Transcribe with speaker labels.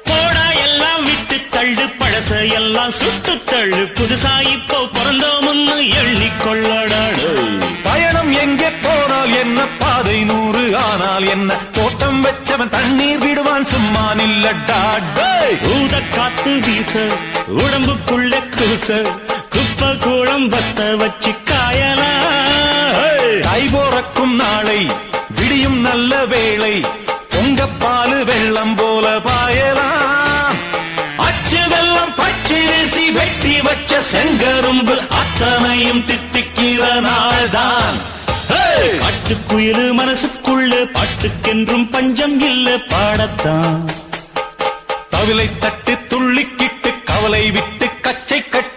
Speaker 1: போடா எல்லாம் விட்டு தள்ளு, பழச எல்லாம் சுட்டு தள்ளு, புதுசா இப்போ பிறந்தோம்னு எண்ணிக்கொள்ளடாடு.
Speaker 2: பயணம் எங்கே போனால் என்ன, பாதை 100 ஆனால் என்ன, தோட்டம் வச்சவன் தண்ணீர் விடுவான் சும்மா நில்லடா.
Speaker 1: ஊத காத்து வீச உடம்புக்குள்ள கூச, குப்ப கூடம் பத்த வச்சு காயலாம்.
Speaker 2: கை போறக்கும் நாளை விடியும் நல்ல வேளை, பொங்க பாலு வெள்ளம் போல பாயலாம். அச்சு வெள்ளம் பச்சரிசி வெட்டி வச்ச செங்கரும்பு அத்தனையும் தித்திக்கிற நாள்தான்.
Speaker 1: காட்டுக்குயிலு மனசுக்குள்ள பாட்டுக்கென்றும் பஞ்சம் இல்ல பாடத்தான்.
Speaker 2: தவிலை தட்டு துள்ளிக்கிட்டு கவலை விட்டு கச்சை கட்டு